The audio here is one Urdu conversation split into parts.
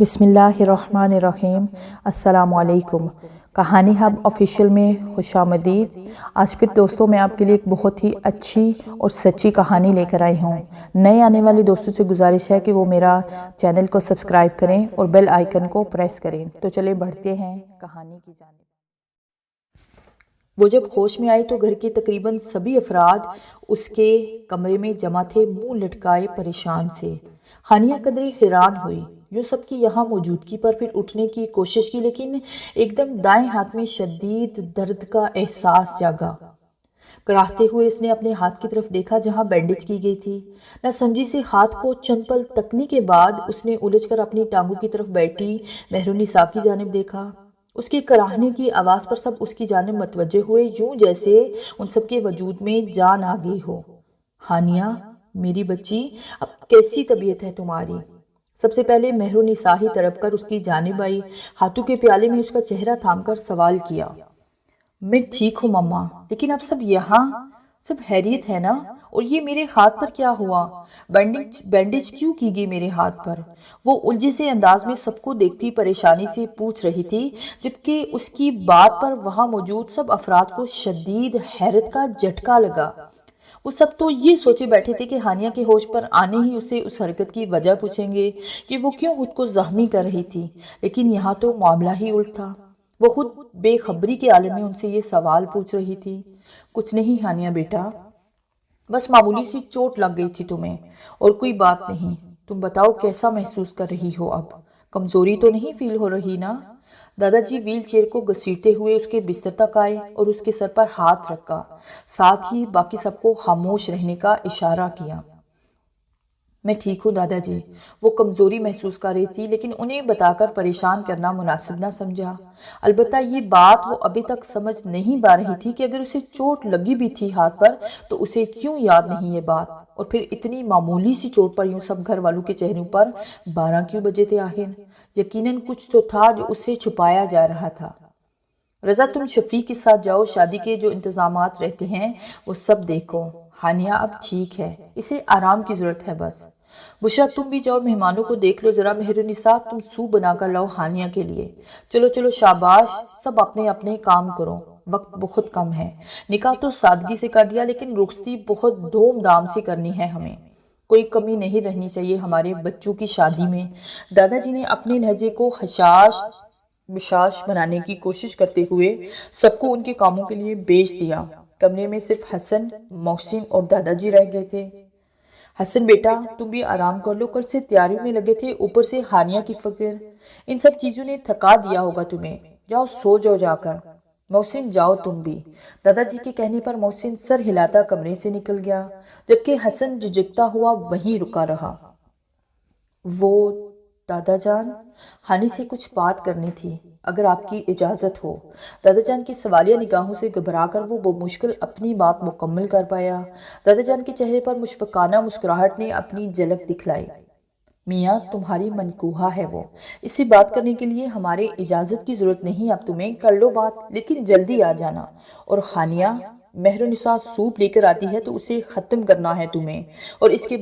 بسم اللہ الرحمن الرحیم۔ السلام علیکم۔ کہانی ہب آفیشیل میں خوش آمدید۔ آج پھر دوستوں میں آپ کے لیے ایک بہت ہی اچھی اور سچی کہانی لے کر آئی ہوں۔ نئے آنے والے دوستوں سے گزارش ہے کہ وہ میرا چینل کو سبسکرائب کریں اور بیل آئیکن کو پریس کریں۔ تو چلیں بڑھتے ہیں کہانی کی جانب۔ وہ جب ہوش میں آئی تو گھر کے تقریباً سبھی افراد اس کے کمرے میں جمع تھے، منہ لٹکائے پریشان سے۔ ہانیہ قدرے حیران ہوئی، یوں سب کی یہاں موجودگی پر، پھر اٹھنے کی کوشش کی لیکن ایک دم دائیں ہاتھ میں شدید درد کا احساس جاگا۔ کراہتے ہوئے اس نے اپنے ہاتھ کی طرف دیکھا جہاں بینڈیج کی گئی تھی۔ نہ سمجھی سے ہاتھ کو چند پل تکنے کے بعد اس نے الجھ کر اپنی ٹانگوں کی طرف بیٹھی مہرنسا کی جانب دیکھا۔ اس کے کراہنے کی آواز پر سب اس کی جانب متوجہ ہوئے، یوں جیسے ان سب کے وجود میں جان آ گئی ہو۔ ہانیہ میری بچی، اب کیسی طبیعت ہے تمہاری؟ سب سے پہلے مہرنسا ہی تڑپ کر اس کی جانب آئی، ہاتھوں کے پیالے میں اس کا چہرہ تھام کر سوال کیا۔ میں ٹھیک ہوں مما، لیکن اب سب یہاں سب خیریت ہے نا؟ اور یہ میرے ہاتھ پر کیا ہوا؟ بینڈیج کیوں کی گئی میرے ہاتھ پر؟ وہ الجھے سے انداز میں سب کو دیکھتی پریشانی سے پوچھ رہی تھی، جبکہ اس کی بات پر وہاں موجود سب افراد کو شدید حیرت کا جھٹکا لگا۔ وہ سب تو یہ سوچے بیٹھے تھے کہ ہانیہ کے ہوش پر آنے ہی اسے اس حرکت کی وجہ پوچھیں گے کہ وہ کیوں خود کو زخمی کر رہی تھی، لیکن یہاں تو معاملہ ہی الٹ تھا۔ وہ خود بے خبری کے عالم میں ان سے یہ سوال پوچھ رہی تھی۔ کچھ نہیں ہانیہ بیٹا، بس معمولی سی چوٹ لگ گئی تھی تمہیں، اور کوئی بات نہیں۔ تم بتاؤ کیسا محسوس کر رہی ہو؟ اب کمزوری تو نہیں فیل ہو رہی نا؟ دادا جی ویل چیئر کو گھسیٹتے ہوئے اس کے بستر تک آئے اور اس کے سر پر ہاتھ رکھا، ساتھ ہی باقی سب کو خاموش رہنے کا اشارہ کیا۔ میں ٹھیک ہوں دادا جی، وہ کمزوری محسوس کر رہی تھی لیکن انہیں بتا کر پریشان کرنا مناسب نہ سمجھا۔ البتہ یہ بات وہ ابھی تک سمجھ نہیں پا رہی تھی کہ اگر اسے چوٹ لگی بھی تھی ہاتھ پر تو اسے کیوں یاد نہیں یہ بات، اور پھر اتنی معمولی سی چوٹ پر یوں سب گھر والوں کے چہروں پر 12 کیوں بجے تھے آخر؟ یقیناً کچھ تو تھا جو اس سے چھپایا جا رہا تھا۔ رضا تم شفیق کے ساتھ جاؤ، شادی کے جو انتظامات رہتے ہیں وہ سب دیکھو۔ ہانیہ اب ٹھیک ہے، اسے آرام کی ضرورت ہے بس۔ بشرا تم بھی جاؤ، مہمانوں کو دیکھ لو ذرا۔ مہرنسا تم سوپ بنا کر لاؤ ہانیہ کے لیے۔ چلو چلو شاباش، سب اپنے اپنے کام کرو، وقت بہت کم ہے۔ نکاح تو سادگی سے کر دیا لیکن رخصتی بہت دھوم دھام سے کرنی ہے ہمیں، کوئی کمی نہیں رہنی چاہیے ہمارے بچوں کی شادی میں۔ دادا جی نے اپنے لہجے کو حشاش بشاش بنانے کی کوشش کرتے ہوئے سب کو ان کے کاموں کے لیے بھیج دیا۔ کمرے میں صرف حسن، محسن اور دادا جی رہ گئے تھے۔ حسن بیٹا تم بھی آرام کر لو، کل سے تیاریوں میں لگے تھے، اوپر سے ہانیہ کی فکر، ان سب چیزوں نے تھکا دیا ہوگا تمہیں۔ جاؤ سو جاؤ جا کر۔ محسن جاؤ تم بھی۔ دادا جی کے کہنے پر محسن سر ہلاتا کمرے سے نکل گیا، جبکہ حسن جھجکتا ہوا وہیں رکا رہا۔ وہ دادا جان، ہانی سے کچھ بات کرنی تھی، اگر آپ کی اجازت ہو۔ دادا جان کی سوالیہ نگاہوں سے گھبرا کر وہ بمشکل اپنی بات مکمل کر پایا۔ دادا جان کے چہرے پر مشفقانہ مسکراہٹ نے اپنی جھلک دکھلائی۔ میاں تمہاری منقوہ ہے وہ، اس سے بات کرنے کے لیے ہمارے اجازت کی ضرورت نہیں، اب تمہیں کر لو بات لیکن جلدی آ جانا۔ اور ہانیہ مہرنسا سوپ لے کر آتی ہے تو اسے ختم کرنا ہے تمہیں، اور اس کے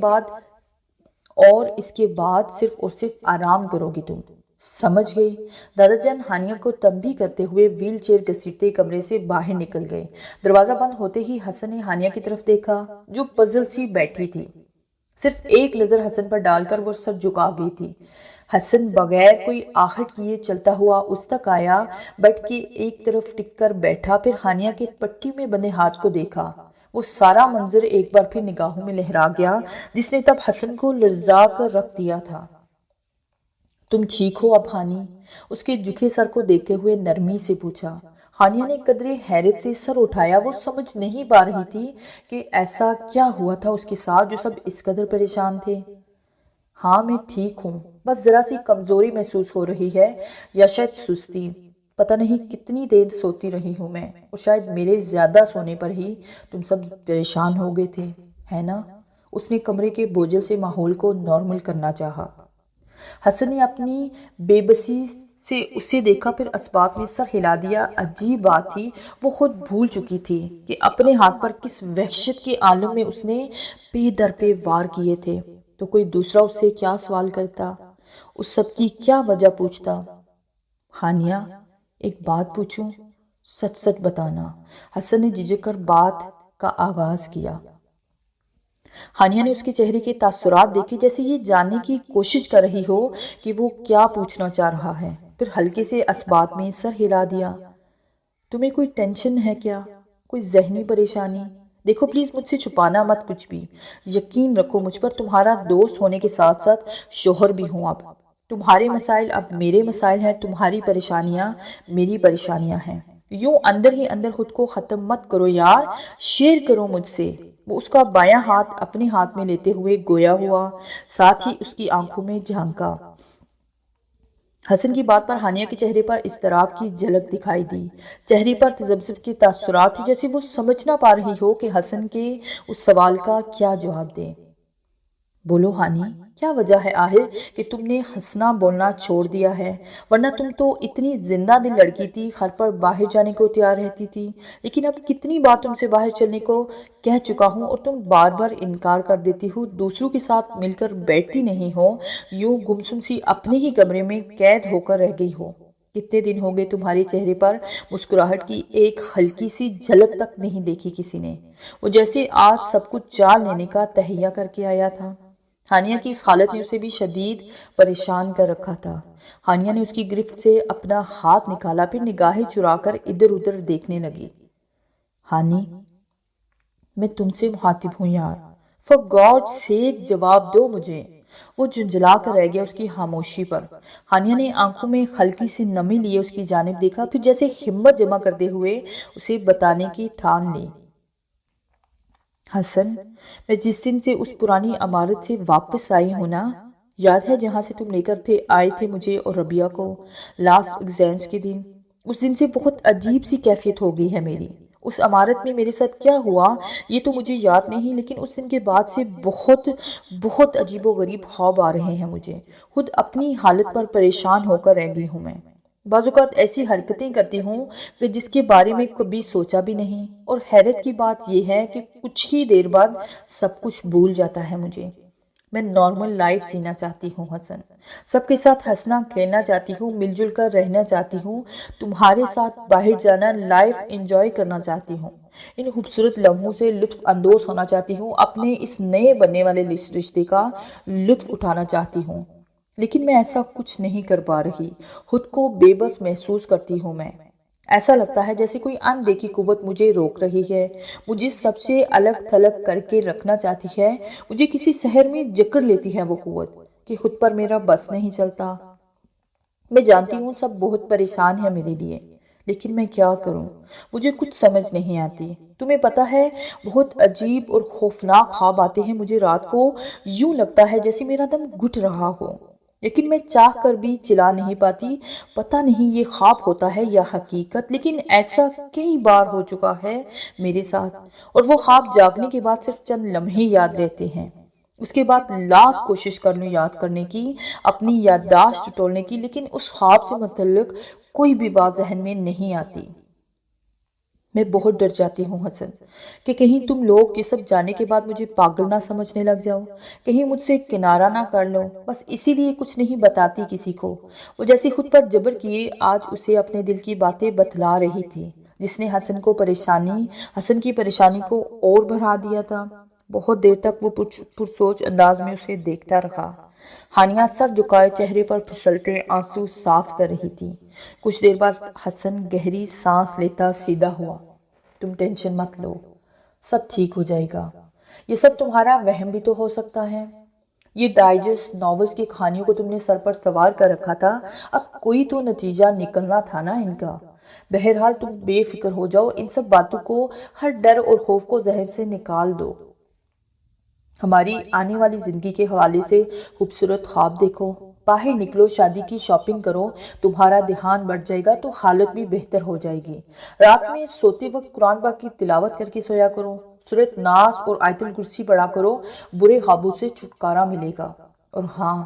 بعد صرف اور صرف آرام کرو گی تم، سمجھ گئی؟ دادا جان ہانیہ کو تنبیہ کرتے ہوئے ویل چیئر گھسیٹتے کمرے سے باہر نکل گئے۔ دروازہ بند ہوتے ہی حسن نے ہانیہ کی طرف دیکھا جو پزل سی بیٹھی تھی، صرف ایک نظر حسن پر ڈال کر وہ سر جھکا گئی تھی۔ حسن بغیر کوئی آہٹ کیے چلتا ہوا اس تک آیا، بیٹھ کے ایک طرف ٹک کر بیٹھا، پھر ہانیہ کے پٹی میں بندھے ہاتھ کو دیکھا۔ وہ سارا منظر ایک بار پھر نگاہوں میں لہرا گیا جس نے تب حسن کو لرزا کر رکھ دیا تھا۔ تم ٹھیک ہو اب ہانی؟ اس کے جھکے سر کو دیکھتے ہوئے نرمی سے پوچھا۔ ہانیہ نے قدرے حیرت سے سر اٹھایا، وہ سمجھ نہیں پا رہی تھی کہ ایسا کیا ہوا تھا اس کے ساتھ جو سب اس قدر پریشان تھے۔ ہاں میں ٹھیک ہوں، بس ذرا سی کمزوری محسوس ہو رہی ہے یا شاید سستی، پتہ نہیں کتنی دیر سوتی رہی ہوں میں، اور شاید میرے زیادہ سونے پر ہی تم سب پریشان ہو گئے تھے، ہے نا؟ اس نے کمرے کے بوجھل سے ماحول کو نارمل کرنا چاہا۔ حسن نے اپنی بے بسی سے اسے دیکھا، پھر اسبات میں سر ہلا دیا۔ عجیب بات تھی، وہ خود بھول چکی تھی کہ اپنے ہاتھ پر کس وحشت کے عالم میں اس نے پے در پے وار کیے تھے، تو کوئی دوسرا اس سے کیا سوال کرتا؟ اس سب کی کیا وجہ پوچھتا۔ ہانیہ ایک بات پوچھوں، سچ سچ بتانا۔ حسن نے جھجک کر بات کا آغاز کیا۔ ہانیہ نے اس کے چہرے کے تاثرات دیکھے، جیسے یہ جاننے کی کوشش کر رہی ہو کہ وہ کیا پوچھنا چاہ رہا ہے، پھر ہلکے سے اسبات میں سر ہلا دیا۔ تمہیں کوئی ٹینشن ہے کیا؟ کوئی ذہنی پریشانی؟ دیکھو پلیز مجھ سے چھپانا مت کچھ بھی۔ یقین رکھو مجھ پر، تمہارا دوست ہونے کے ساتھ ساتھ شوہر بھی ہوں اب۔ تمہارے مسائل اب میرے مسائل ہیں، تمہاری پریشانیاں میری پریشانیاں ہیں۔ یوں اندر ہی اندر خود کو ختم مت کرو یار، شیئر کرو مجھ سے۔ وہ اس کا بایاں ہاتھ اپنے ہاتھ میں لیتے ہوئے گویا ہوا، ساتھ ہی اس کی آنکھوں میں جھانکا۔ حسن کی بات پر ہانیہ کے چہرے پر اضطراب کی جھلک دکھائی دی، چہرے پر تذبذب کے تاثرات تھے، جیسے وہ سمجھ نہ پا رہی ہو کہ حسن کے اس سوال کا کیا جواب دے۔ بولو ہانی، کیا وجہ ہے آخر کہ تم نے ہنسنا بولنا چھوڑ دیا ہے؟ ورنہ تم تو اتنی زندہ دل لڑکی تھی، گھر پر باہر جانے کو تیار رہتی تھی، لیکن اب کتنی بار تم سے باہر چلنے کو کہہ چکا ہوں اور تم بار بار انکار کر دیتی ہو، دوسروں کے ساتھ مل کر بیٹھتی نہیں ہو، یوں گمسم سی اپنے ہی کمرے میں قید ہو کر رہ گئی ہو۔ کتنے دن ہو گئے تمہارے چہرے پر مسکراہٹ کی ایک ہلکی سی جھلک تک نہیں دیکھی کسی نے، وہ جیسے آج سب کچھ چال لینے کا تہیہ کر کے آیا تھا۔ ہانیہ کی اس حالت نے اسے بھی شدید پریشان کر رکھا تھا۔ ہانیہ نے اس کی گرفت سے اپنا ہاتھ نکالا، پھر نگاہیں چرا کر ادھر ادھر دیکھنے لگی۔ ہانی، میں تم سے مخاطب ہوں یار، فار گاڈ سیک جواب دو مجھے۔ وہ جھنجھلا کر رہ گیا اس کی خاموشی پر۔ ہانیہ نے آنکھوں میں ہلکی سی نمی لیے اس کی جانب دیکھا، پھر جیسے ہمت جمع کرتے ہوئے اسے بتانے کی ٹھان لی۔ حسن، میں جس دن سے اس پرانی عمارت سے واپس آئی ہوں نا، یاد ہے جہاں سے تم لے کر آئے تھے مجھے اور ربیہ کو لاسٹ ایگزامز کے دن، اس دن سے بہت عجیب سی کیفیت ہو گئی ہے میری۔ اس عمارت میں میرے ساتھ کیا ہوا یہ تو مجھے یاد نہیں، لیکن اس دن کے بعد سے بہت بہت عجیب و غریب خواب آ رہے ہیں مجھے۔ خود اپنی حالت پر پریشان ہو کر رہ گئی ہوں میں۔ بعض اوقات ایسی حرکتیں کرتی ہوں کہ جس کے بارے میں کبھی سوچا بھی نہیں، اور حیرت کی بات یہ ہے کہ کچھ ہی دیر بعد سب کچھ بھول جاتا ہے مجھے۔ میں نارمل لائف جینا چاہتی ہوں حسن، سب کے ساتھ ہنسنا کھیلنا چاہتی ہوں، مل جل کر رہنا چاہتی ہوں، تمہارے ساتھ باہر جانا، لائف انجوائے کرنا چاہتی ہوں، ان خوبصورت لمحوں سے لطف اندوز ہونا چاہتی ہوں، اپنے اس نئے بننے والے رشتے کا لطف اٹھانا چاہتی ہوں، لیکن میں ایسا کچھ نہیں کر پا رہی۔ خود کو بے بس محسوس کرتی ہوں میں۔ ایسا لگتا ہے جیسے کوئی اندیکھی قوت مجھے روک رہی ہے، مجھے سب سے الگ تھلگ کر کے رکھنا چاہتی ہے، مجھے کسی شہر میں جکڑ لیتی ہے وہ قوت کہ خود پر میرا بس نہیں چلتا۔ میں جانتی ہوں سب بہت پریشان ہے میرے لیے، لیکن میں کیا کروں، مجھے کچھ سمجھ نہیں آتی۔ تمہیں پتہ ہے بہت عجیب اور خوفناک خواب آتے ہیں مجھے رات کو، یوں لگتا ہے جیسے میرا دم گھٹ رہا ہو، لیکن میں چاہ کر بھی چلا نہیں پاتی۔ پتہ نہیں یہ خواب ہوتا ہے یا حقیقت، لیکن ایسا کئی بار ہو چکا ہے میرے ساتھ، اور وہ خواب جاگنے کے بعد صرف چند لمحے یاد رہتے ہیں، اس کے بعد لاکھ کوشش کر لوں یاد کرنے کی، اپنی یادداشت ٹولنے کی، لیکن اس خواب سے متعلق کوئی بھی بات ذہن میں نہیں آتی۔ میں بہت ڈر جاتی ہوں حسن کہ کہیں تم لوگ یہ سب جانے کے بعد مجھے پاگل نہ سمجھنے لگ جاؤ، کہیں مجھ سے کنارہ نہ کر لو، بس اسی لیے کچھ نہیں بتاتی کسی کو۔ وہ جیسے خود پر جبر کیے آج اسے اپنے دل کی باتیں بتلا رہی تھی، جس نے حسن کی پریشانی کو اور بڑھا دیا تھا۔ بہت دیر تک وہ پرسوچ انداز میں اسے دیکھتا رہا۔ ہانیہ سر جھکائے چہرے پر پھسلتے آنسو صاف کر رہی تھی۔ کچھ دیر بعد حسن گہری سانس لیتا سیدھا ہوا۔ تم ٹینشن مت لو، سب ٹھیک ہو جائے گا، یہ سب تمہارا وہم بھی تو ہو سکتا ہے، یہ ڈائجسٹ ناولز کی کہانیوں کو تم نے سر پر سوار کر رکھا تھا، اب کوئی تو نتیجہ نکلنا تھا نا ان کا۔ بہرحال تم بے فکر ہو جاؤ، ان سب باتوں کو، ہر ڈر اور خوف کو ذہن سے نکال دو، ہماری آنے والی زندگی کے حوالے سے خوبصورت خواب دیکھو، باہر نکلو، شادی کی شاپنگ کرو، تمہارا دھیان بڑھ جائے گا تو حالت بھی بہتر ہو جائے گی۔ رات میں سوتے وقت قرآن پاک کی تلاوت کر کے سویا کرو، سورۃ ناس اور آیت الکرسی پڑھا کرو، برے خوابوں سے چھٹکارا ملے گا۔ اور ہاں،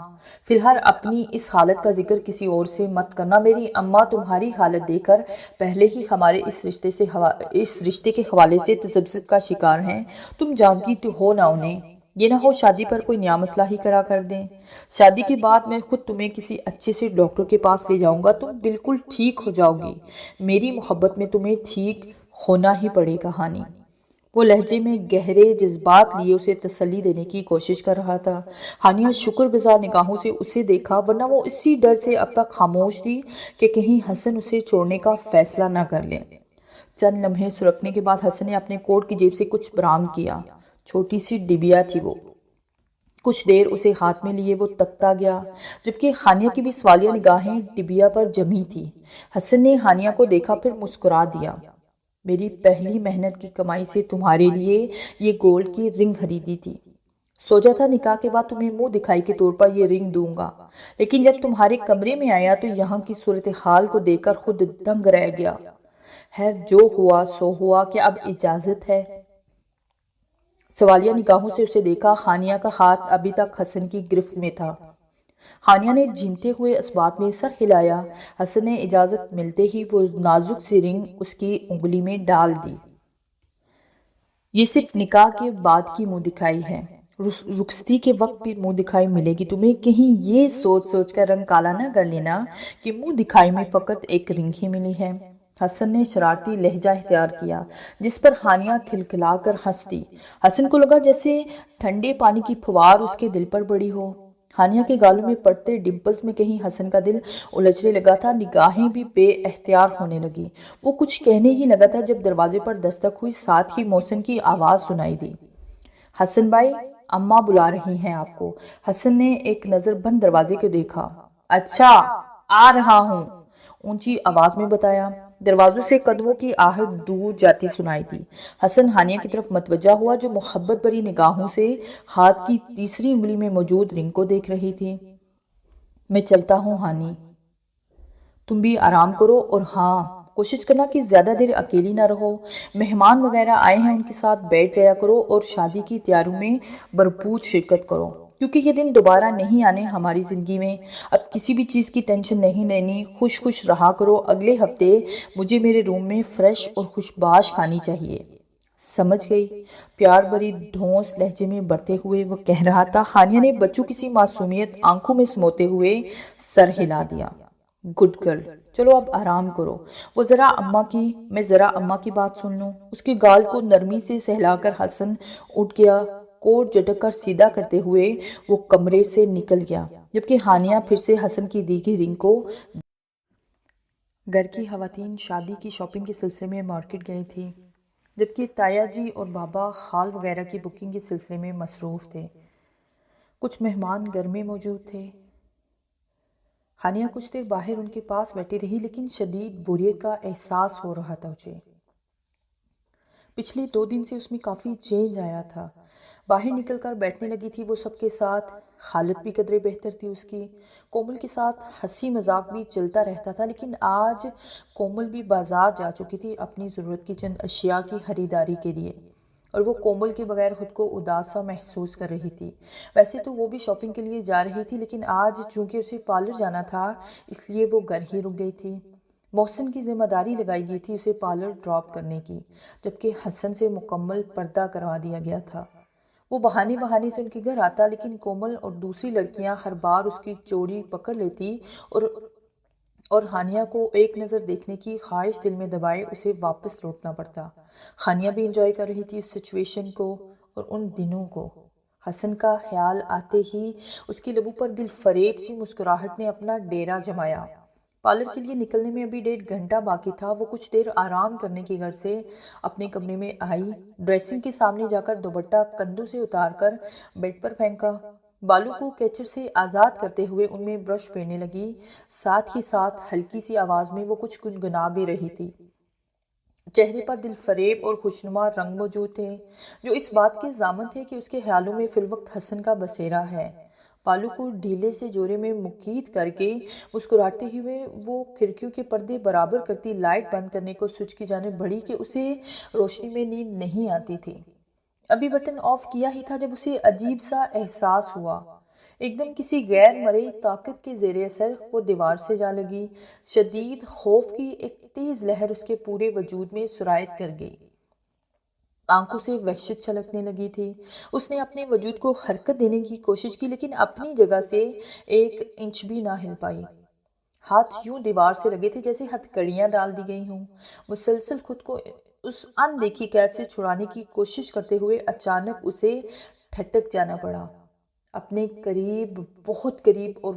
فی الحال اپنی اس حالت کا ذکر کسی اور سے مت کرنا، میری اماں تمہاری حالت دیکھ کر پہلے ہی ہمارے اس رشتے کے حوالے سے تذبذب کا شکار ہیں، تم جانتی تو ہو نا انہیں۔ یہ نہ ہو شادی پر کوئی نیا مسئلہ ہی کرا کر دیں۔ شادی کے بعد میں خود تمہیں کسی اچھے سے ڈاکٹر کے پاس لے جاؤں گا، تم بالکل ٹھیک ہو جاؤ گی۔ میری محبت میں تمہیں ٹھیک ہونا ہی پڑے گا ہانی۔ وہ لہجے میں گہرے جذبات لیے اسے تسلی دینے کی کوشش کر رہا تھا۔ ہانیہ شکر گزار نگاہوں سے اسے دیکھا، ورنہ وہ اسی ڈر سے اب تک خاموش تھی کہ کہیں حسن اسے چھوڑنے کا فیصلہ نہ کر لے۔ چند لمحے سرکنے کے بعد حسن نے اپنے کوٹ کی جیب سے کچھ برآمد کیا۔ چھوٹی سی ڈبیا تھی وہ۔ کچھ دیر اسے ہاتھ میں لیے وہ تکتا گیا، جبکہ ہانیہ کی بھی سوالیہ نگاہیں ڈبیا پر جمی تھی۔ حسن نے ہانیہ کو دیکھا، پھر مسکرا دیا۔ میری پہلی محنت کی کمائی سے تمہارے لیے یہ گولڈ کی رنگ خریدی تھی۔ سوچا تھا نکاح کے بعد تمہیں منہ دکھائی کے طور پر یہ رنگ دوں گا، لیکن جب تمہارے کمرے میں آیا تو یہاں کی صورتحال کو دیکھ کر خود دنگ رہ گیا۔ خیر جو ہوا سو ہوا، کہ اب اجازت ہے؟ سوالیہ نگاہوں سے اسے دیکھا۔ ہانیہ کا ہاتھ ابھی تک حسن کی گرفت میں تھا۔ ہانیہ نے جھنتے ہوئے اس بات میں سر ہلایا۔ حسن نے اجازت ملتے ہی وہ نازک سی رنگ اس کی انگلی میں ڈال دی۔ یہ صرف نکاح کے بعد کی منہ دکھائی ہے، رخصتی کے وقت بھی منہ دکھائی ملے گی تمہیں۔ کہیں یہ سوچ سوچ کر رنگ کالا نہ کر لینا کہ منہ دکھائی میں فقط ایک رنگ ہی ملی ہے۔ حسن نے شرارتی لہجہ اختیار کیا، جس پر ہانیہ کھلکھلا کر ہنس دی۔ حسن کو لگا جیسے ٹھنڈے پانی کی پھوار اس کے دل پر پڑی ہو۔ ہانیہ کے گالوں میں پڑتے ڈمپلز میں کہیں حسن کا دل الجھنے لگا تھا، نگاہیں بھی بے اختیار ہونے لگی۔ وہ کچھ کہنے ہی لگا تھا جب دروازے پر دستک ہوئی، ساتھ ہی محسن کی آواز سنائی دی۔ حسن بھائی، اماں بلا رہی ہیں آپ کو۔ حسن نے ایک نظر بند دروازے کو دیکھا۔ اچھا، آ رہا ہوں، اونچی آواز میں بتایا۔ دروازوں سے قدموں کی آہٹ دور جاتی سنائی دی۔ حسن ہانیہ کی طرف متوجہ ہوا، جو محبت بھری نگاہوں سے ہاتھ کی تیسری انگلی میں موجود رنگ کو دیکھ رہی تھی۔ میں چلتا ہوں ہانی، تم بھی آرام کرو، اور ہاں کوشش کرنا کہ زیادہ دیر اکیلی نہ رہو۔ مہمان وغیرہ آئے ہیں، ان کے ساتھ بیٹھ جایا کرو اور شادی کی تیاریوں میں بھرپور شرکت کرو، کیونکہ یہ دن دوبارہ نہیں آنے ہماری زندگی میں۔ اب کسی بھی چیز کی ٹینشن نہیں لینی، خوش رہا کرو۔ اگلے ہفتے مجھے میرے روم میں فریش اور خوشباش کھانی چاہیے، سمجھ گئی؟ پیار بھری ڈھونس لہجے میں برتے ہوئے وہ کہہ رہا تھا۔ ہانیہ نے بچوں کی سی معصومیت آنکھوں میں سموتے ہوئے سر ہلا دیا۔ گڈ گرل، چلو اب آرام کرو۔ میں ذرا اماں کی بات سن لوں۔ اس کے گال کو نرمی سے سہلا کر حسن اٹھ گیا۔ کوٹ جھٹک کر سیدھا کرتے ہوئے وہ کمرے سے نکل گیا، جبکہ ہانیہ پھر سے حسن کی دی گئی رنگ کو۔ گھر کی خواتین شادی کی شاپنگ کے سلسلے میں مارکیٹ گئی تھی، جبکہ تایا جی اور بابا خال وغیرہ کی بکنگ کے سلسلے میں مصروف تھے۔ کچھ مہمان گھر میں موجود تھے۔ ہانیہ کچھ دیر باہر ان کے پاس بیٹھی رہی، لیکن شدید بوریت کا احساس ہو رہا تھا اسے۔ پچھلے 2 دن سے اس میں کافی چینج آیا تھا۔ باہر نکل کر بیٹھنے لگی تھی وہ سب کے ساتھ، حالت بھی قدرے بہتر تھی اس کی۔ کومل کے ساتھ ہنسی مذاق بھی چلتا رہتا تھا، لیکن آج کومل بھی بازار جا چکی تھی اپنی ضرورت کی چند اشیاء کی خریداری کے لیے، اور وہ کومل کے بغیر خود کو اداس سا محسوس کر رہی تھی۔ ویسے تو وہ بھی شاپنگ کے لیے جا رہی تھی، لیکن آج چونکہ اسے پارلر جانا تھا، اس لیے وہ گھر ہی رک گئی تھی۔ محسن کی ذمہ داری لگائی گئی تھی اسے پارلر ڈراپ کرنے کی، جبکہ حسن سے مکمل پردہ کروا دیا گیا تھا۔ وہ بہانے سے ان کے گھر آتا، لیکن کومل اور دوسری لڑکیاں ہر بار اس کی چوڑی پکڑ لیتی اور ہانیہ کو ایک نظر دیکھنے کی خواہش دل میں دبائے اسے واپس لوٹنا پڑتا۔ ہانیہ بھی انجوائے کر رہی تھی اس سچویشن کو اور ان دنوں کو۔ حسن کا خیال آتے ہی اس کی لبوں پر دل فریب سی مسکراہٹ نے اپنا ڈیرا جمایا۔ پارلر کے لیے نکلنے میں ابھی 1.5 گھنٹہ باقی تھا۔ وہ کچھ دیر آرام کرنے کے گھر سے اپنے کمرے میں آئی، ڈریسنگ کے سامنے جا کر دوپٹہ کندھوں سے اتار کر بیڈ پر پھینکا، بالوں کو کیچر سے آزاد کرتے ہوئے ان میں برش پھیرنے لگی، ساتھ ہی ساتھ ہلکی سی آواز میں وہ کچھ گنگنا بھی رہی تھی۔ چہرے پر دل فریب اور خوشنما رنگ موجود تھے، جو اس بات کے ضامن تھے کہ اس کے خیالوں میں فی الوقت حسن کا بسیرا ہے۔ بالوں کو ڈھیلے سے جوڑے میں مکید کر کے مسکراتے ہوئے وہ کھڑکیوں کے پردے برابر کرتی لائٹ بند کرنے کو سوئچ کی جانب بڑھی کہ اسے روشنی میں نیند نہیں آتی تھی۔ ابھی بٹن آف کیا ہی تھا جب اسے عجیب سا احساس ہوا۔ ایک دم کسی غیر مرئی طاقت کے زیر اثر وہ دیوار سے جا لگی۔ شدید خوف کی ایک تیز لہر اس کے پورے وجود میں سرایت کر گئی۔ آنکھوں سے وحشت چھلکنے لگی تھی۔ اس نے اپنے وجود کو حرکت دینے کی کوشش کی لیکن اپنی جگہ سے 1 انچ بھی نہ ہل پائی۔ ہاتھ یوں دیوار سے لگے تھے جیسے ہتھکڑیاں ڈال دی گئی ہوں۔ مسلسل خود کو اس ان دیکھی قید سے چھڑانے کی کوشش کرتے ہوئے اچانک اسے ٹھٹک جانا پڑا۔ اپنے قریب، بہت قریب اور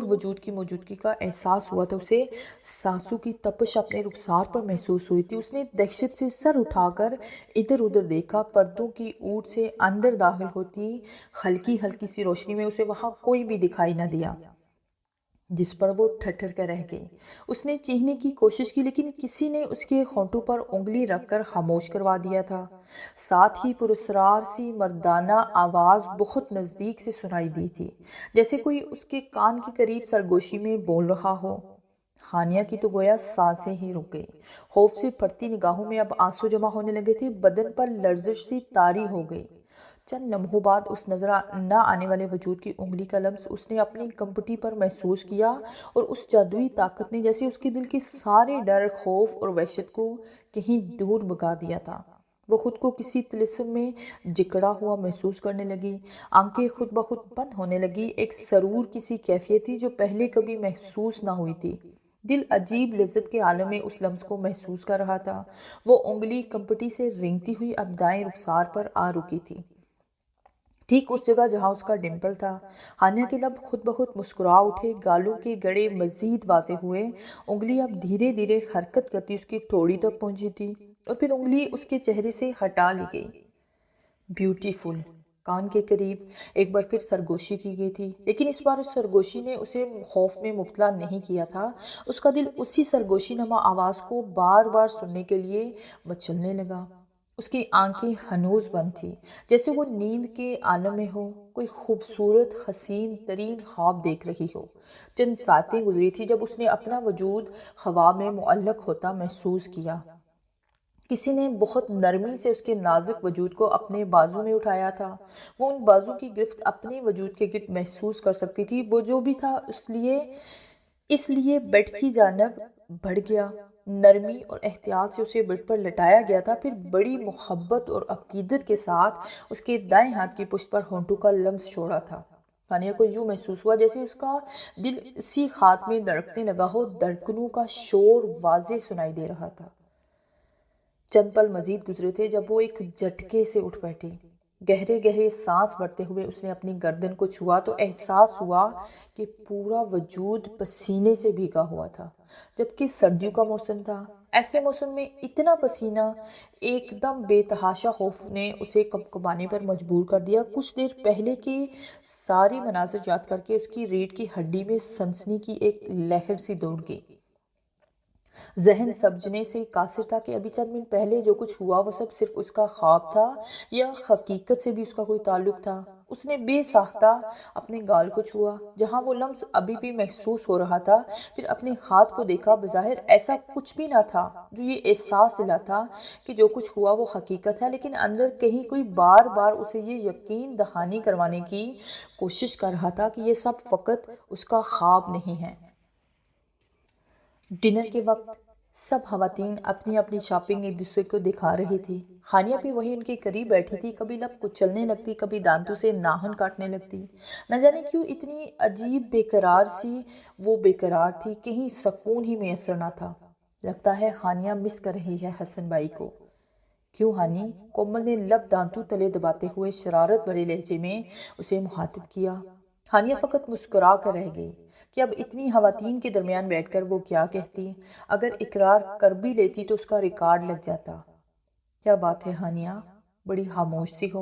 وجود کی موجودگی کا احساس ہوا تھا۔ اسے سانسوں کی تپش اپنے رخسار پر محسوس ہوئی تھی۔ اس نے دہشت سے سر اٹھا کر ادھر ادھر دیکھا۔ پردوں کی اوٹ سے اندر داخل ہوتی ہلکی ہلکی سی روشنی میں اسے وہاں کوئی بھی دکھائی نہ دیا، جس پر وہ ٹھٹھر کر رہ گئی۔ اس نے چیخنے کی کوشش کی لیکن کسی نے اس کے ہونٹوں پر انگلی رکھ کر خاموش کروا دیا تھا۔ ساتھ ہی پراسرار سی مردانہ آواز بہت نزدیک سے سنائی دی تھی، جیسے کوئی اس کے کان کے قریب سرگوشی میں بول رہا ہو۔ ہانیہ کی تو گویا سانسیں ہی رک گئی۔ خوف سے پھٹتی نگاہوں میں اب آنسو جمع ہونے لگے تھے، بدن پر لرزش سی طاری ہو گئی۔ چند لمحوں بعد اس نظر نہ آنے والے وجود کی انگلی کا لمس اس نے اپنی کمپٹی پر محسوس کیا اور اس جادوئی طاقت نے جیسے اس کے دل کے سارے ڈر، خوف اور وحشت کو کہیں دور بھگا دیا تھا۔ وہ خود کو کسی طلسم میں جکڑا ہوا محسوس کرنے لگی۔ آنکھیں خود بخود بند ہونے لگی۔ ایک سرور کی سی کیفیت تھی جو پہلے کبھی محسوس نہ ہوئی تھی۔ دل عجیب لذت کے عالم میں اس لمس کو محسوس کر رہا تھا۔ وہ انگلی کمپٹی سے رینگتی ہوئی اب دائیں رخسار پر آ رکی تھی، ٹھیک اس جگہ جہاں اس کا ڈمپل تھا۔ ہانیہ کے لب خود بخود مسکرا اٹھے، گالوں کے گڑے مزید واضح ہوئے۔ انگلی اب دھیرے دھیرے حرکت کرتی اس کی ٹھوڑی تک پہنچی تھی اور پھر انگلی اس کے چہرے سے ہٹا لی گئی۔ بیوٹیفل، کان کے قریب ایک بار پھر سرگوشی کی گئی تھی، لیکن اس بار اس سرگوشی نے اسے خوف میں مبتلا نہیں کیا تھا۔ اس کا دل اسی سرگوشی نما آواز کو بار بار سننے کے لیے مچلنے لگا۔ اس کی آنکھیں ہنوز بند تھی، جیسے وہ نیند کے عالم میں ہو، کوئی خوبصورت حسین ترین خواب دیکھ رہی ہو۔ چند ساعتیں گزری تھی جب اس نے اپنا وجود ہوا میں معلق ہوتا محسوس کیا۔ کسی نے بہت نرمی سے اس کے نازک وجود کو اپنے بازو میں اٹھایا تھا۔ وہ ان بازو کی گرفت اپنے وجود کے گرد محسوس کر سکتی تھی۔ وہ جو بھی تھا اس لیے بیڈ کی جانب بڑھ گیا۔ نرمی اور احتیاط سے اسے بیڈ پر لٹایا گیا تھا، پھر بڑی محبت اور عقیدت کے ساتھ اس کے دائیں ہاتھ کی پشت پر ہونٹوں کا لمس چھوڑا تھا۔ ہانیہ کو یوں محسوس ہوا جیسے اس کا دل اسی ہاتھ میں دھڑکنے لگا ہو۔ دھڑکنوں کا شور واضح سنائی دے رہا تھا۔ چند پل مزید گزرے تھے جب وہ ایک جھٹکے سے اٹھ بیٹھی۔ گہرے گہرے سانس بھرتے ہوئے اس نے اپنی گردن کو چھوا تو احساس ہوا کہ پورا وجود پسینے سے بھیگا ہوا تھا، جبکہ سردیوں کا موسم تھا۔ ایسے موسم میں اتنا پسینہ، ایک دم بے تحاشا خوف نے اسے کپکپانے پر مجبور کر دیا۔ کچھ دیر پہلے کے سارے مناظر یاد کر کے اس کی ریڑھ کی ہڈی میں سنسنی کی ایک لہر سی دوڑ گئی۔ ذہن سمجھنے سے قاصر تھا کہ ابھی چند منٹ پہلے جو کچھ ہوا وہ سب صرف اس کا خواب تھا یا حقیقت سے بھی اس کا کوئی تعلق تھا۔ اس نے بے ساختہ اپنے گال کو چھوا جہاں وہ لمس ابھی بھی محسوس ہو رہا تھا، پھر اپنے ہاتھ کو دیکھا۔ بظاہر ایسا کچھ بھی نہ تھا جو یہ احساس دلاتا کہ جو کچھ ہوا وہ حقیقت ہے، لیکن اندر کہیں کوئی بار بار اسے یہ یقین دہانی کروانے کی کوشش کر رہا تھا کہ یہ سب فقط اس کا خواب نہیں ہے۔ ڈنر کے وقت سب خواتین اپنی اپنی شاپنگ ایک دوسرے کو دکھا رہی تھی۔ ہانیہ بھی وہی ان کے قریب بیٹھی تھی، کبھی لب کچلنے لگتی، کبھی دانتوں سے ناخن کاٹنے لگتی۔ نہ جانے کیوں اتنی عجیب بے قرار سی وہ بے قرار تھی، کہیں سکون ہی میسر نہ تھا۔ لگتا ہے ہانیہ مس کر رہی ہے حسن بھائی کو۔ کیوں ہانی؟ کومل نے لب دانتوں تلے دباتے ہوئے شرارت بھرے لہجے میں اسے مخاطب کیا۔ ہانیہ فقط مسکرا کر رہ گئی کہ اب اتنی خواتین کے درمیان بیٹھ کر وہ کیا کہتی۔ اگر اقرار کر بھی لیتی تو اس کا ریکارڈ لگ جاتا۔ کیا بات ہے ہانیہ، بڑی خاموش سی ہو؟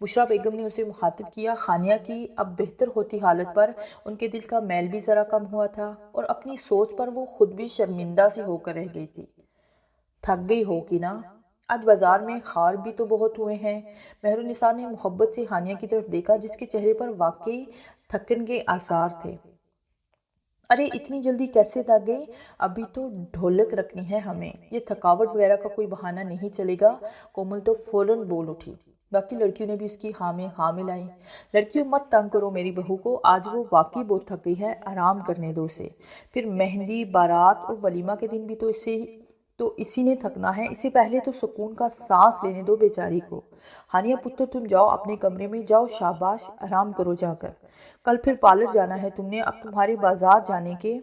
بشریٰ بیگم نے اسے مخاطب کیا۔ ہانیہ کی اب بہتر ہوتی حالت پر ان کے دل کا میل بھی ذرا کم ہوا تھا اور اپنی سوچ پر وہ خود بھی شرمندہ سی ہو کر رہ گئی تھی۔ تھک گئی ہو کہ نا؟ آج بازار میں خار بھی تو بہت ہوئے ہیں۔ مہرالنساء نے محبت سے ہانیہ کی طرف دیکھا جس کے چہرے پر واقعی تھکن کے آثار تھے۔ ارے اتنی جلدی کیسے تھک گئی؟ ابھی تو ڈھولک رکھنی ہے ہمیں، یہ تھکاوٹ وغیرہ کا کوئی بہانہ نہیں چلے گا۔ کومل تو فوراً بول اٹھی۔ باقی لڑکیوں نے بھی اس کی ہاں میں ہاں ملائی۔ لڑکیوں مت تنگ کرو میری بہو کو، آج وہ واقعی بہت تھک گئی ہے، آرام کرنے دو اسے۔ پھر مہندی، بارات اور ولیمہ کے دن بھی تو تو اسی نے تھکنا ہے، اسے پہلے تو سکون کا سانس لینے دو بیچاری کو۔ ہانیہ پتر تم جاؤ اپنے کمرے میں، جاؤ شاباش، آرام کرو جا کر۔ کل پھر پارلر جانا ہے تم نے، اب تمہارے بازار جانے کے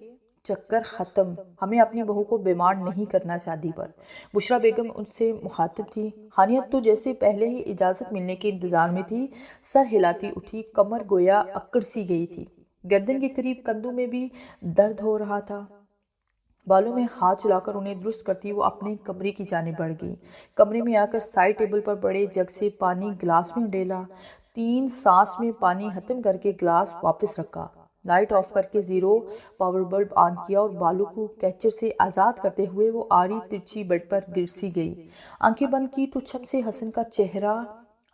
چکر ختم، ہمیں اپنی بہو کو بیمار نہیں کرنا شادی پر۔ بشریٰ بیگم ان سے مخاطب تھی۔ ہانیہ تو جیسے پہلے ہی اجازت ملنے کے انتظار میں تھی، سر ہلاتی اٹھی، کمر گویا اکڑ سی گئی تھی، گردن کے قریب کندھوں میں بھی درد ہو رہا تھا۔ بالوں میں ہاتھ چلا کر انہیں درست کرتی وہ اپنے کمرے کی جانب بڑھ گئی۔ کمرے میں آ کر سائڈ ٹیبل پر بڑے جگ سے پانی گلاس میں ڈیلا، 3 سانس میں پانی ختم کر کے گلاس واپس رکھا، لائٹ آف کر کے 0 پاور بلب آن کیا اور بالوں کو کیچر سے آزاد کرتے ہوئے وہ آری ترچھی بیڈ پر گرسی گئی۔ آنکھیں بند کی تو چھم سے حسن کا چہرہ،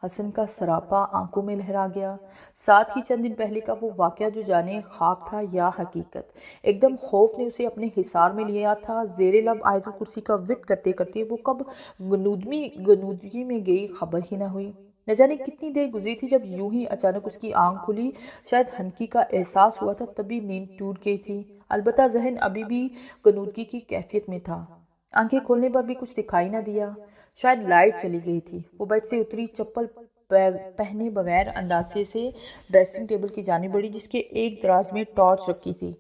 حسن کا سراپا آنکھوں میں لہرا گیا، ساتھ ہی چند دن پہلے کا وہ واقعہ جو جانے خواب تھا یا حقیقت۔ ایک دم خوف نے اسے اپنے حصار میں لیا تھا، زیر لب آیت الکرسی کا ورد کرتے کرتے وہ کب غنودگی میں گئی خبر ہی نہ ہوئی۔ نہ جانے کتنی دیر گزری تھی جب یوں ہی اچانک اس کی آنکھ کھلی، شاید ہنکی کا احساس ہوا تھا تبھی نیند ٹوٹ گئی تھی، البتہ ذہن ابھی بھی غنودگی کی کیفیت میں تھا۔ آنکھیں کھولنے پر بھی کچھ دکھائی نہ دیا، شاید لائٹ چلی گئی تھی۔ وہ بیڈ سے اتری، چپل پہنے بغیر اندازے سے ڈریسنگ ٹیبل کی جانب بڑھی جس کے ایک دراز میں ٹارچ رکھی تھی۔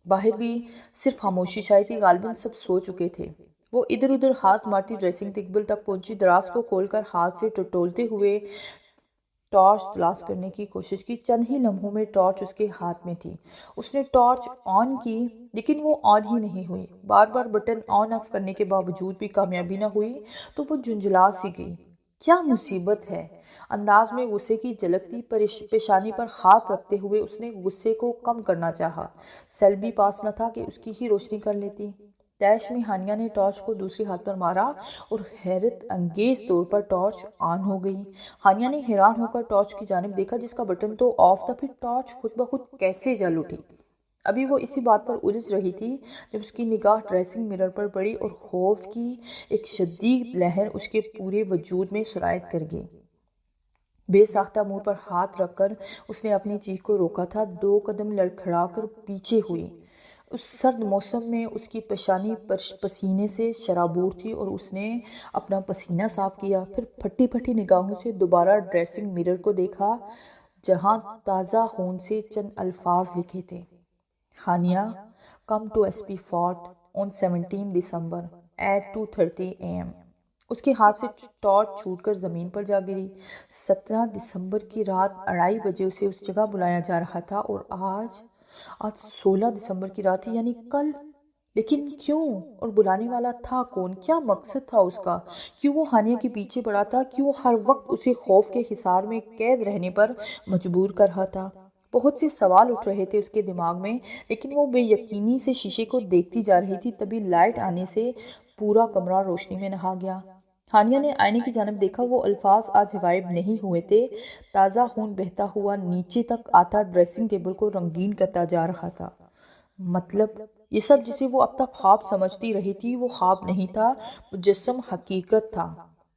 باہر بھی صرف خاموشی چھائی تھی، غالباً سب سو چکے تھے۔ وہ ادھر ادھر ہاتھ مارتی ڈریسنگ ٹیبل تک پہنچی، دراز کو کھول کر ہاتھ سے ٹٹولتے ہوئے ٹارچ تلاش کرنے کی کوشش کی۔ چند ہی لمحوں میں ٹارچ اس کے ہاتھ میں تھی، اس نے ٹارچ آن کی لیکن وہ آن ہی نہیں ہوئی۔ بار بار بٹن آن آف کرنے کے باوجود بھی کامیابی نہ ہوئی تو وہ جھنجھلا سی گئی۔ کیا مصیبت ہے؟ انداز میں غصے کی جھلک تھی۔ پیشانی پر ہاتھ رکھتے ہوئے اس نے غصے کو کم کرنا چاہا، سیل بھی پاس نہ تھا کہ اس کی ہی روشنی کر لیتی۔ تیش میں ہانیہ نے ٹارچ کو دوسرے ہاتھ پر مارا اور حیرت انگیز طور پر ٹارچ آن ہو گئی۔ ہانیہ نے حیران ہو کر ٹارچ کی جانب دیکھا جس کا بٹن تو آف تھا، پھر ٹارچ خود بخود کیسے جل اٹھی؟ ابھی وہ اسی بات پر الجھ رہی تھی جب اس کی نگاہ ڈریسنگ مرر پر پڑی اور خوف کی ایک شدید لہر اس کے پورے وجود میں سرایت کر گئی۔ بے ساختہ منہ پر ہاتھ رکھ کر اس نے اپنی چیخ کو روکا تھا، 2 قدم لڑکھڑا کر پیچھے ہوئی۔ اس سرد موسم میں اس کی پیشانی پسینے سے شرابور تھی اور اس نے اپنا پسینہ صاف کیا، پھر پھٹی پھٹی نگاہوں سے دوبارہ ڈریسنگ مرر کو دیکھا جہاں تازہ خون سے چند الفاظ لکھے تھے: Hania, come to S P fort on 17 December at 2:30 AM۔ اس کے ہاتھ سے ٹارچ چھوٹ کر زمین پر جا گری۔ 17 دسمبر کی رات 2:30 بجے اسے اس جگہ بلایا جا رہا تھا اور آج 16 دسمبر کی رات تھی، یعنی کل۔ لیکن کیوں؟ اور بلانے والا تھا کون؟ کیا مقصد تھا اس کا؟ کیوں وہ ہانیہ کے پیچھے پڑا تھا؟ کیوں ہر وقت اسے خوف کے حصار میں قید رہنے پر مجبور کر رہا تھا؟ بہت سے سوال اٹھ رہے تھے اس کے دماغ میں، لیکن وہ بے یقینی سے شیشے کو دیکھتی جا رہی تھی۔ تبھی لائٹ آنے سے پورا کمرہ روشنی میں نہا گیا۔ ہانیہ نے آئینے کی جانب دیکھا، وہ الفاظ آج غائب نہیں ہوئے تھے۔ تازہ خون بہتا ہوا نیچے تک آتا ڈریسنگ ٹیبل کو رنگین کرتا جا رہا تھا۔ مطلب یہ سب جسے وہ اب تک خواب سمجھتی رہی تھی وہ خواب نہیں تھا، مجسم حقیقت تھا،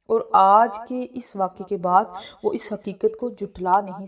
اور آج کے اس واقعے کے بعد وہ اس حقیقت کو جھٹلا نہیں